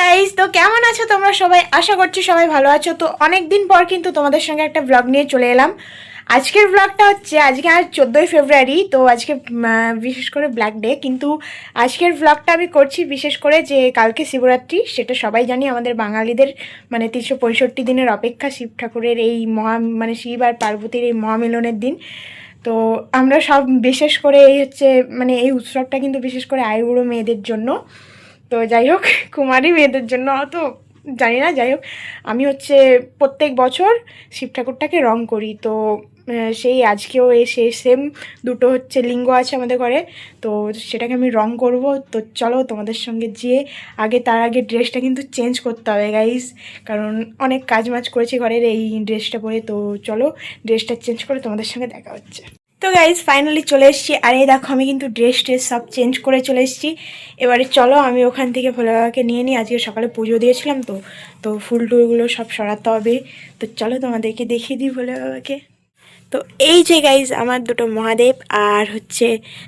Guys, তো কেমন আছো তোমরা সবাই? আশা করছি সবাই ভালো আছো। তো অনেক দিন পর কিন্তু তোমাদের সঙ্গে একটা ব্লগ নিয়ে চলে এলাম। আজকের ব্লগটা হচ্ছে আজকে আর 14ই ফেব্রুয়ারি, তো আজকে বিশেষ করে ব্ল্যাক ডে। কিন্তু আজকের ব্লগটা আমি করছি বিশেষ করে যে কালকে শিবরাত্রি, সেটা সবাই জানি আমাদের বাঙালিদের মানে 365 দিনের অপেক্ষা শিব ঠাকুরের এই মানে শিব আর পার্বতীর এই মহামিলনের দিন। তো আমরা সব বিশেষ করে এই হচ্ছে মানে এই উৎসবটা কিন্তু বিশেষ করে আইবুড়ো মেয়েদের জন্য। তো যাই হোক, কুমারী মেয়েদের জন্য অত জানি না। যাই হোক, আমি হচ্ছে প্রত্যেক বছর শিব ঠাকুরটাকে রং করি। তো সেই আজকেও এসে সেম দুটো হচ্ছে লিঙ্গ আছে আমাদের ঘরে, তো সেটাকে আমি রং করব। তো চলো তোমাদের সঙ্গে যেয়ে তার আগে ড্রেসটা কিন্তু চেঞ্জ করতে হবে গাইস, কারণ অনেক কাজ মাজ করেছি ঘরের এই ড্রেসটা পরে। তো চলো ড্রেসটা চেঞ্জ করে তোমাদের সঙ্গে দেখা হচ্ছে। তো গাইজ ফাইনালি চলে এসেছি, আর এই দেখো আমি কিন্তু ড্রেস সব চেঞ্জ করে চলে এসেছি। এবারে চলো আমি ওখান থেকে ভোলে বাবাকে নিয়ে নিই। আজকে সকালে পুজো দিয়েছিলাম, তো তো ফুল টুলগুলো সব সরাতে হবে। তো চলো তোমাদেরকে দেখিয়ে দিই ভোলে বাবাকে। তো এই যে গাইজ আমার দুটো মহাদেব, আর হচ্ছে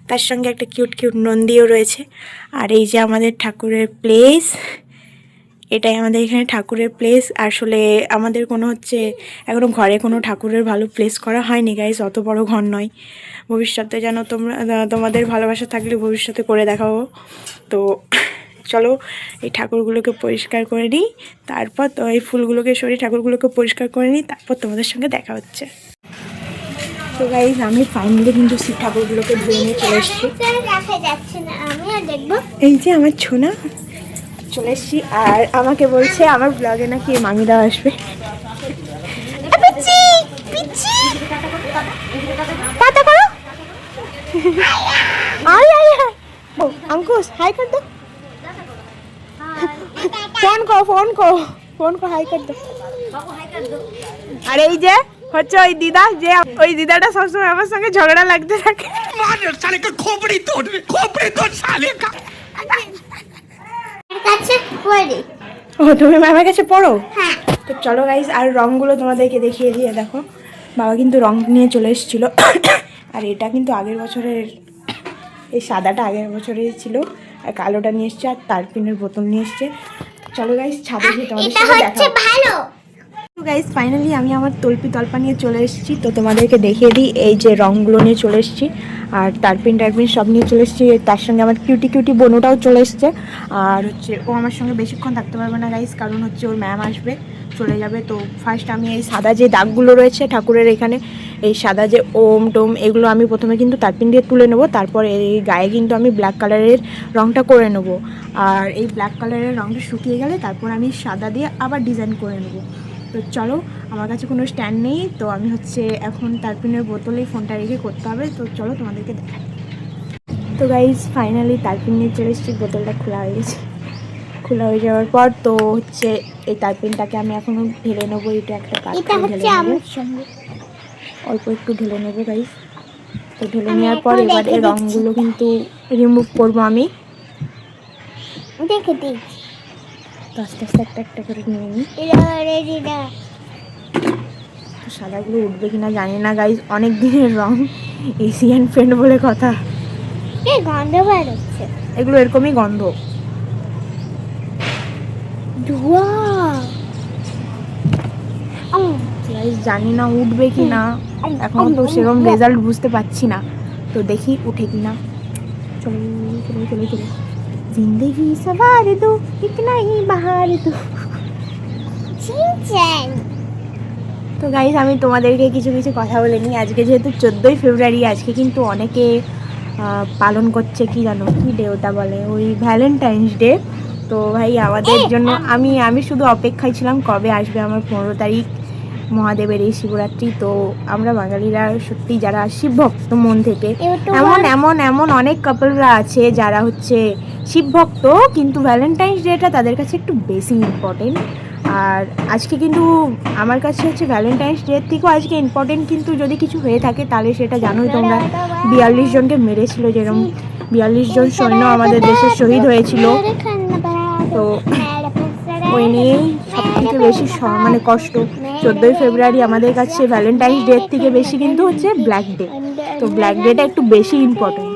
তার সঙ্গে একটা কিউট কিউট নন্দীও রয়েছে। আর এই যে আমাদের ঠাকুরের প্লেস, এটাই আমাদের এখানে ঠাকুরের প্লেস। আসলে আমাদের কোনো হচ্ছে এখনও ঘরে কোনো ঠাকুরের ভালো প্লেস করা হয়নি গাইস, অত বড় ঘর নয়। ভবিষ্যতে যেন তোমাদের ভালোবাসা থাকলে ভবিষ্যতে করে দেখাবো। তো চলো এই ঠাকুরগুলোকে পরিষ্কার করে নিই, তারপর তো এই ফুলগুলোকে সরিয়ে ঠাকুরগুলোকে পরিষ্কার করে নিই, তারপর তোমাদের সঙ্গে দেখা হচ্ছে। তো গাইস আমি ফাইনালি কিন্তু শিব ঠাকুরগুলোকে ধুয়ে নিয়ে চলে এসেছি। এই যে আমার ছোনা চলে এসেছি, আর আমাকে বলছে আমার ব্লগে নাকি মামিরা আসবে। अंकुश हाय कर दो, फोन को हाय कर दो। আর এই যে হচ্ছে ওই দিদা, যে ওই দিদাটা সবসময় আমার সঙ্গে ঝগড়া লাগতে থাকে। ও তুমি মামার কাছে পড়ো? হ্যাঁ। তো চলো গাইস আর রঙগুলো তোমাদেরকে দেখিয়ে দিয়ে দেখো, বাবা কিন্তু রং নিয়ে চলে এসেছিলো। আর এটা কিন্তু আগের বছরের, এই সাদাটা আগের বছরের ছিল, আর কালোটা নিয়ে এসছে, আর তারপিনের বোতল নিয়ে এসছে। চলো গাইস ছাদে গিয়ে তোমাদের সাথে দেখা ভালো। তো গাইস ফাইনালি আমি আমার তল্পা নিয়ে চলে এসেছি। তো তোমাদেরকে দেখিয়ে দিই, এই যে রঙগুলো নিয়ে চলে এসেছি, আর টারপিন সব নিয়ে চলে এসেছি। তার সঙ্গে আমার কিউটি বোনটাও চলে এসছে। আর হচ্ছে ও আমার সঙ্গে বেশিক্ষণ থাকতে পারবে না গাইস, কারণ হচ্ছে ওর ম্যাম আসবে, চলে যাবে। তো ফার্স্ট আমি এই সাদা যে দাগগুলো রয়েছে ঠাকুরের এখানে, এই সাদা যে ওম টোম, এগুলো আমি প্রথমে কিন্তু তারপিন দিয়ে তুলে নেবো। তারপর এই গায়ে কিন্তু আমি ব্ল্যাক কালারের রঙটা করে নেবো। আর এই ব্ল্যাক কালারের রঙটা শুকিয়ে গেলে তারপর আমি সাদা দিয়ে আবার ডিজাইন করে নেবো। তো চলো, আমার কাছে কোনো স্ট্যান্ড নেই, তো আমি হচ্ছে এখন তারপিনের বোতলেই ফোনটা রেখে করতে হবে। তো চলো তোমাদেরকে দেখাই। তো গাইজ ফাইনালি তারপিন নিয়ে চলে এসেছি, বোতলটা খোলা হয়ে গেছে। খোলা হয়ে যাওয়ার পর তো হচ্ছে এই তারপিনটাকে আমি এখনো ঢেলে নেবো। এটা একটা পাত্রে ঢেলে নেবো, অল্প একটু ঢেলে নেবো গাইজ। তো ঢেলে নেওয়ার পর এবার এই রঙগুলো কিন্তু রিমুভ করবো আমি। দেখে দিই আস্তে আস্তে একটা একটা করে নিয়ে নিই। তো সাদাগুলো উঠবে কিনা জানি না গাইজ, অনেক দিনের রং, এশিয়ান পেন্ট বলে কথা। গন্ধ বেরোচ্ছে, এগুলো এরকমই গন্ধ, ধোঁয়া। গাইজ জানি না উঠবে কি না, এখন তো সেরকম রেজাল্ট বুঝতে পারছি না। তো দেখি উঠে কি না। চলো চলো চলো চলো, জিন্দগি সবার দো ইতনা হি বাহার দো। তো গাইজ আমি তোমাদেরকে কিছু কথা বলে নিই। আজকে যেহেতু 14ই ফেব্রুয়ারি, আজকে কিন্তু অনেকে পালন করছে কি জানো কি ডে ওটা বলে, ওই ভ্যালেন্টাইন্স ডে। তো ভাই আমাদের জন্য আমি শুধু অপেক্ষায় ছিলাম কবে আসবে আমার 15 তারিখ মহাদেবের এই শিবরাত্রি। তো আমরা বাঙালিরা সত্যি যারা শিবভক্ত মন থেকে, এমন অনেক কাপলরা আছে যারা হচ্ছে শিবভক্ত, কিন্তু ভ্যালেন্টাইন্স ডেটা তাদের কাছে একটু বেশি ইম্পর্টেন্ট। আর আজকে কিন্তু আমার কাছে হচ্ছে ভ্যালেন্টাইন্স ডের থেকেও আজকে ইম্পর্টেন্ট। কিন্তু যদি কিছু হয়ে থাকে তাহলে সেটা জানোই তোমরা, 42 জনকে মেরেছিল, যেরকম 42 জন সৈন্য আমাদের দেশে শহীদ হয়েছিল। তো ওই নিয়েই সব থেকে বেশি মানে কষ্ট। 14ই ফেব্রুয়ারি আমাদের কাছে ভ্যালেন্টাইন্স ডের থেকে বেশি কিন্তু হচ্ছে ব্ল্যাক ডে। তো ব্ল্যাক ডেটা একটু বেশি ইম্পর্টেন্ট।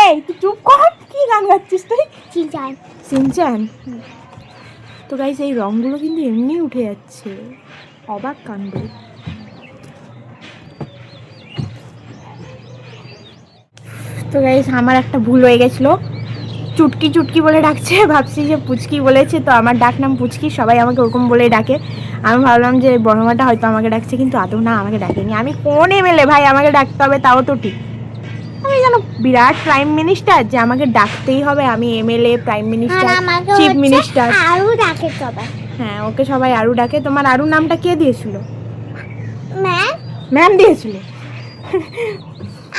এই তুই চুপ কর, কি গান গাচ্ছিস তুই? সিনচান। তো গাইস এই রঙগুলো কিন্তু এমনি উঠে যাচ্ছে, অবাক কাণ্ড। তো গাইস আমার একটা ভুল হয়ে গেছিলো, চুটকি চুটকি বলে ডাকছে, ভাবছি যে পুচকি বলেছে, তো আমার ডাক নাম পুচকি, সবাই আমাকে ওরকম বলেই ডাকে। আমি ভাবলাম যে বর্ণমাটা হয়তো আমাকে ডাকছে, কিন্তু আদৌ না, আমাকে ডাকেনি। আমি কোন এমএলএ ভাই, আমাকে ডাকতে হবে, তাও তো ঠিক। আমি যেন বিরাট প্রাইম মিনিস্টার যে আমাকে ডাকতেই হবে, আমি MLA, prime minister, chief minister. আরু ডাকে সবাই। হ্যাঁ, ওকে সবাই আরু ডাকে। তোমার আরু নামটা কে দিয়েছিল? ম্যাম। ম্যাম দিয়েছিল?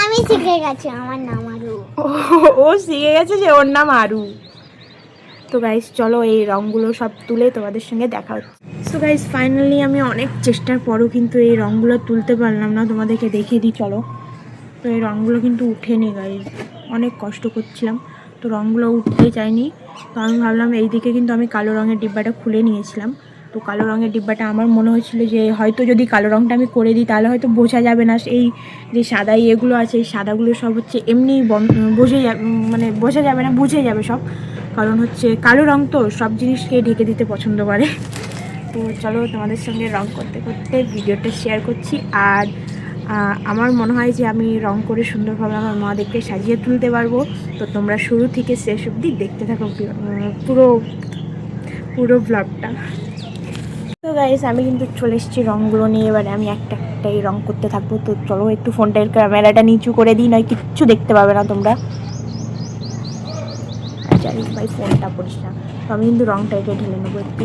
আমি শিখে গেছি আমার নাম আরু। ও শিখে গেছে যে ওর নাম আরু। তো গাইস চলো এই রঙগুলো সব তুলে তোমাদের সঙ্গে দেখা হচ্ছে। সো গাইস ফাইনালি আমি অনেক চেষ্টার পরও কিন্তু এই রঙগুলো তুলতে পারলাম না, তোমাদেরকে দেখিয়ে দিই চলো। তো এই রঙগুলো কিন্তু উঠেনি গাইস, অনেক কষ্ট করছিলাম, তো রঙগুলো উঠতেই চাইনি। তো আমি ভাবলাম এইদিকে কিন্তু আমি কালো রঙের ডিব্বাটা খুলে নিয়েছিলাম। তো কালো রঙের ডিব্বাটা আমার মনে হচ্ছিল যে হয়তো যদি কালো রঙটা আমি করে দিই তাহলে হয়তো বোঝা যাবে না, এই যে সাদা এগুলো আছে এই সাদাগুলো সব হচ্ছে এমনি মানে বোঝা যাবে না, বুঝে যাবে সব, কারণ হচ্ছে কালো রঙ তো সব জিনিসকে ঢেকে দিতে পছন্দ করে। তো চলো তোমাদের সঙ্গে রঙ করতে করতে ভিডিওটা শেয়ার করছি। আর আমার মনে হয় যে আমি রং করে সুন্দরভাবে আমার মাদেরকে সাজিয়ে তুলতে পারবো। তো তোমরা শুরু থেকে শেষ অবধি দেখতে থাকো পুরো পুরো ব্লগটা। তো গাইস আমি কিন্তু চলে এসেছি রঙগুলো নিয়ে, এবারে আমি একটা একটাই রং করতে থাকবো। তো চলো একটু ফোনটার ক্যামেরাটা নিচু করে দিই, নয় কিচ্ছু দেখতে পাবে না তোমরা। জানি ভাই ফোনটা পড়িস না। তো আমি কিন্তু রংটা এটা ঢেলে নেবো একটু।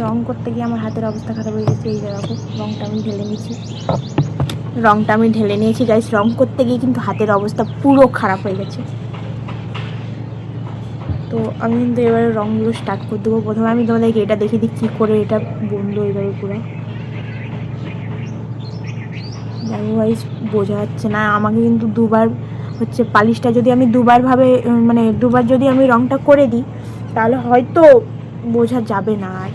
রং করতে গিয়ে আমার হাতের অবস্থা খারাপ হয়ে গেছে। এই দেখো রংটা আমি ঢেলে নিয়েছি, গাইস রং করতে গিয়ে কিন্তু হাতের অবস্থা পুরো খারাপ হয়ে গেছে। তো আমি কিন্তু এবারে রঙগুলো স্টার্ট করে দেবো। প্রথমে আমি তোমাদেরকে এটা দেখিয়ে দিই কী করে এটা বন্ধ হয়ে যাবে পুরো। জানি গাইস বোঝা যাচ্ছে না, আমাকে কিন্তু দুবার হচ্ছে পালিশটা যদি আমি দুবার যদি আমি রংটা করে দিই তাহলে হয়তো বোঝা যাবে না আর।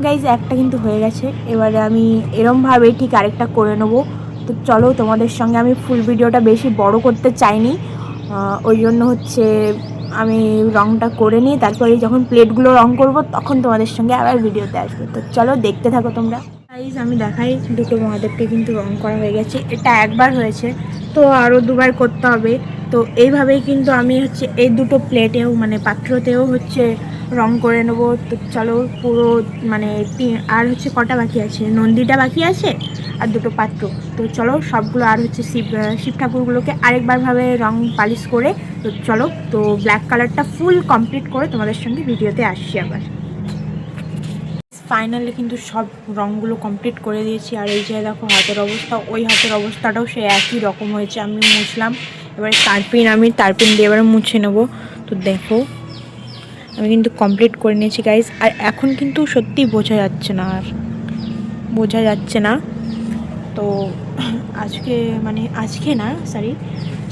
গাইজ একটা কিন্তু হয়ে গেছে, এবারে আমি এরমভাবেই ঠিক আরেকটা করে নেবো। তো চলো তোমাদের সঙ্গে আমি ফুল ভিডিওটা বেশি বড় করতে চাইনি, ওই জন্য হচ্ছে আমি রঙটা করে নিই, তারপরে যখন প্লেটগুলো রং করব তখন তোমাদের সঙ্গে আবার ভিডিওতে আসবো। তো চলো দেখতে থাকো তোমরা। গাইজ আমি দেখাই, দুটো মহাদেবকে কিন্তু রং করা হয়ে গেছে, এটা একবার হয়েছে, তো আরও দুবার করতে হবে। তো এইভাবেই কিন্তু আমি হচ্ছে এই দুটো প্লেটেও মানে পাত্রতেও হচ্ছে রং করে নেবো। তো চলো পুরো মানে আর হচ্ছে কটা বাকি আছে, নন্দীটা বাকি আছে আর দুটো পাত্র। তো চলো সবগুলো আর হচ্ছে শিব ঠাকুরগুলোকে আরেকবারভাবে রং পালিশ করে, তো চলো তো ব্ল্যাক কালারটা ফুল কমপ্লিট করে তোমাদের সঙ্গে ভিডিওতে আসছি আবার। ফাইনালি কিন্তু সব রঙগুলো কমপ্লিট করে দিয়েছি। আর এই যে দেখো হাতের অবস্থা, ওই হাতের অবস্থাটাও সে একই রকম হয়েছে। আমি মুছলাম, এবারে তারপিন দিয়ে এবারে মুছে নেবো। তো দেখো আমি কিন্তু কমপ্লিট করে নিয়েছি গাইজ। আর এখন কিন্তু সত্যি বোঝা যাচ্ছে না। তো আজকে না সরি,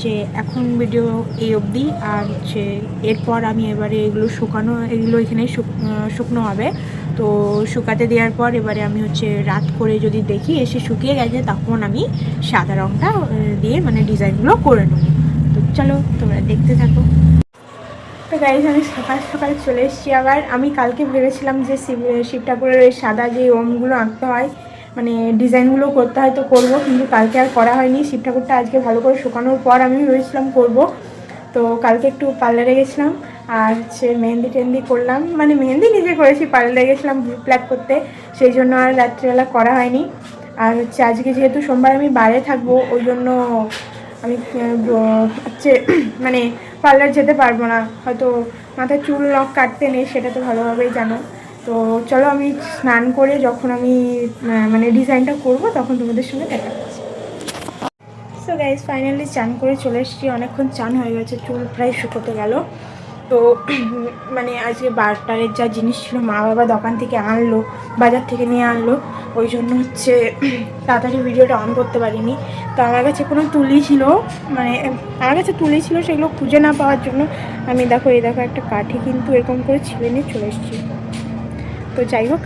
যে এখন ভিডিও এই অবধি। আর হচ্ছে এরপর আমি এবারে এগুলো এখানে শুকনো হবে। তো শুকাতে দেওয়ার পর এবারে আমি হচ্ছে রাত করে যদি দেখি এসে শুকিয়ে গেছে, তখন আমি সাদা রঙটা দিয়ে মানে ডিজাইনগুলো করে নেব। তো চলো তোমরা দেখতে থাকো। তো গাইজ আমি সকাল সকাল চলে এসেছি আবার। আমি কালকে ভেবেছিলাম যে শিব ঠাকুরের ওই সাদা যে ওমগুলো আঁকতে হয়, মানে ডিজাইনগুলো করতে হয়, তো করবো, কিন্তু কালকে আর করা হয়নি। শিব ঠাকুরটা আজকে ভালো করে শুকানোর পর আমি ভেবেছিলাম করব। তো কালকে একটু পার্লারে গেছিলাম আর হচ্ছে মেহেন্দি করলাম, মানে মেহেন্দি নিজে করেছি, পার্লারে গেছিলাম প্ল্যাক করতে, সেই জন্য আর রাত্রিবেলা করা হয়নি। আর হচ্ছে আজকে যেহেতু সোমবার আমি বাইরে থাকবো, ওই জন্য আমি হচ্ছে মানে পার্লার যেতে পারবো না, হয়তো মাথায় চুল নখ কাটতে নেই, সেটা তো ভালোভাবেই জানো। তো চলো আমি স্নান করে যখন আমি মানে ডিজাইনটা করব তখন তোমাদের সঙ্গে দেখা হচ্ছে। সো গাইজ ফাইনালি চান করে চলে এসেছি, অনেকক্ষণ চান হয়ে গেছে, চুল প্রায় শুকোতে গেল। তো মানে আজকে বার্টারের যা জিনিস ছিল মা বাবা দোকান থেকে আনলো, বাজার থেকে নিয়ে আনলো, ওই জন্য হচ্ছে তাড়াতাড়ি ভিডিওটা অন করতে পারিনি। তো আমার কাছে কোনো তুলি ছিল, মানে আমার কাছে তুলি ছিল, সেগুলো খুঁজে না পাওয়ার জন্য আমি দেখো এই দেখো একটা কাঠি কিন্তু এরকম করে ছিঁড়ে নিয়ে চলে এসেছি। তো যাই হোক,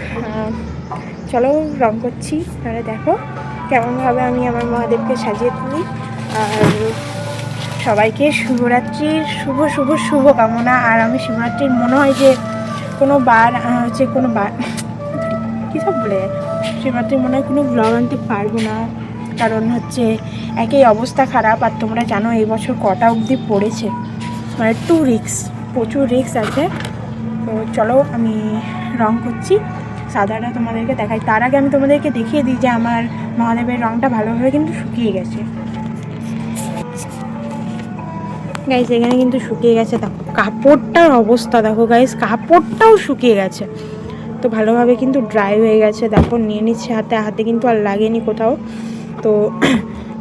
চলো রং করছি, তাহলে দেখো কেমনভাবে আমি আমার মহাদেবকে সাজিয়ে তুলি। আর সবাইকে শিবরাত্রির শুভ শুভ শুভ কামনা। আর আমি শিবরাত্রির মনে হয় যে কোনো বার হচ্ছে কোনো বার কী সব বলে শিবরাত্রির মনে হয় কোনো ব্লগ আনতে পারবো না, কারণ হচ্ছে একই অবস্থা খারাপ। আর তোমরা জানো এই বছর কটা অবধি পড়েছে, মানে প্রচুর রিস্ক আছে। তো চলো আমি রং করছি, সাদাটা তোমাদেরকে দেখাই। তার আগে আমি তোমাদেরকে দেখিয়ে দিই যে আমার মহাদেবের রংটা ভালোভাবে কিন্তু শুকিয়ে গেছে। গাইস এখানে কিন্তু শুকিয়ে গেছে, দেখো কাপড়টার অবস্থা দেখো গাইস, কাপড়টাও শুকিয়ে গেছে। তো ভালোভাবে কিন্তু ড্রাই হয়ে গেছে, দেখো নিয়ে নিচ্ছে হাতে কিন্তু আর লাগেনি কোথাও। তো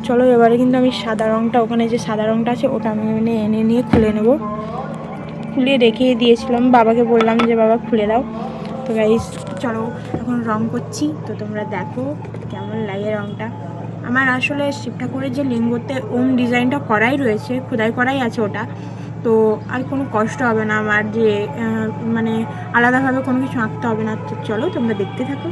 চলো এবারে কিন্তু আমি সাদা রংটা, ওখানে যে সাদা রংটা আছে ওটা আমি এনে নিয়ে খুলে নেব। খুলে রেখে দিয়েছিলাম, বাবাকে বললাম যে বাবা খুলে দাও। তো গাইস চলো এখন রং করছি, তো তোমরা দেখো কেমন লাগে রংটা। আমার আসলে শিব ঠাকুরের যে লিঙ্গতে ওম ডিজাইনটা করাই রয়েছে, খোদাই করাই আছে ওটা, তো আর কোনো কষ্ট হবে না আমার যে মানে আলাদাভাবে কোনো কিছু আঁকতে হবে না। তো চলো তোমরা দেখতে থাকো।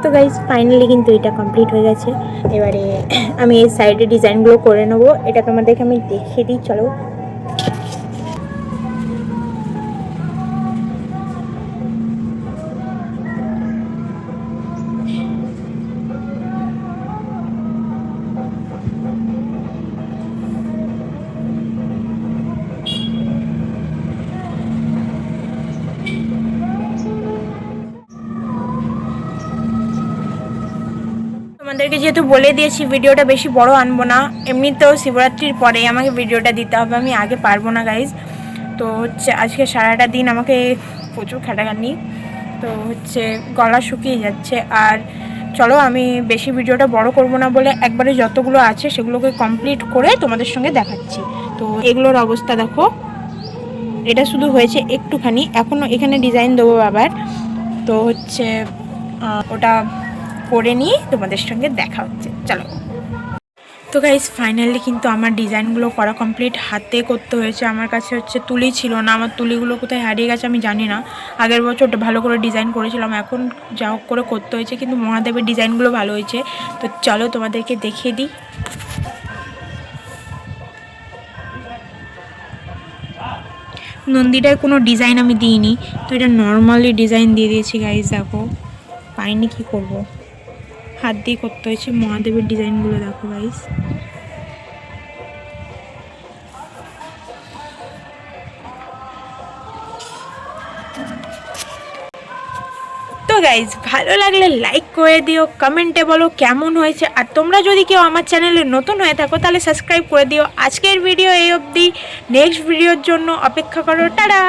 তো গাইজ ফাইনালি কিন্তু এটা কমপ্লিট হয়ে গেছে। এবারে আমি এই সাইডে ডিজাইনগুলো করে নেবো, এটা তোমাদেরকে আমি দেখিয়ে দিই চলো। তোমাদেরকে যেহেতু বলে দিয়েছি ভিডিওটা বেশি বড় আনবো না, এমনিতেও শিবরাত্রির পরে আমাকে ভিডিওটা দিতে হবে, আমি আগে পারবো না গাইজ। তো হচ্ছে আজকে সারাটা দিন আমাকে প্রচুর খাটাখাটনি, তো হচ্ছে গলা শুকিয়ে যাচ্ছে। আর চলো আমি বেশি ভিডিওটা বড় করব না বলে একবারে যতগুলো আছে সেগুলোকে কমপ্লিট করে তোমাদের সঙ্গে দেখাচ্ছি। তো এগুলোর অবস্থা দেখো, এটা শুধু হয়েছে একটুখানি, এখনও এখানে ডিজাইন দেবো আবার। তো হচ্ছে ওটা করে নিয়ে তোমাদের সঙ্গে দেখা হচ্ছে, চলো। তো গাইজ ফাইনালি কিন্তু আমার ডিজাইনগুলো করা কমপ্লিট, হাতে করতে হয়েছে। আমার কাছে হচ্ছে তুলি ছিল না, আমার তুলিগুলো কোথায় হারিয়ে গেছে আমি জানি না। আগের বছর ভালো করে ডিজাইন করেছিলাম, এখন যা হোক করে করতে হয়েছে, কিন্তু মহাদেবের ডিজাইনগুলো ভালো হয়েছে। তো চলো তোমাদেরকে দেখিয়ে দিই। নন্দীটায় কোনো ডিজাইন আমি দিইনি, তো এটা নর্মালি ডিজাইন দিয়ে দিয়েছি গাইজ, দেখো পাইনি কি করব, হাত দিয়ে করতে হয়েছে। মহাদেবের ডিজাইনগুলো দেখো গাইজ। তো গাইজ ভালো লাগলে লাইক করে দিও, কমেন্টে বলো কেমন হয়েছে। আর তোমরা যদি কেউ আমার চ্যানেলে নতুন হয়ে থাকো তাহলে সাবস্ক্রাইব করে দিও। আজকের ভিডিও এই অবধি, নেক্সট ভিডিওর জন্য অপেক্ষা করো, টাটা।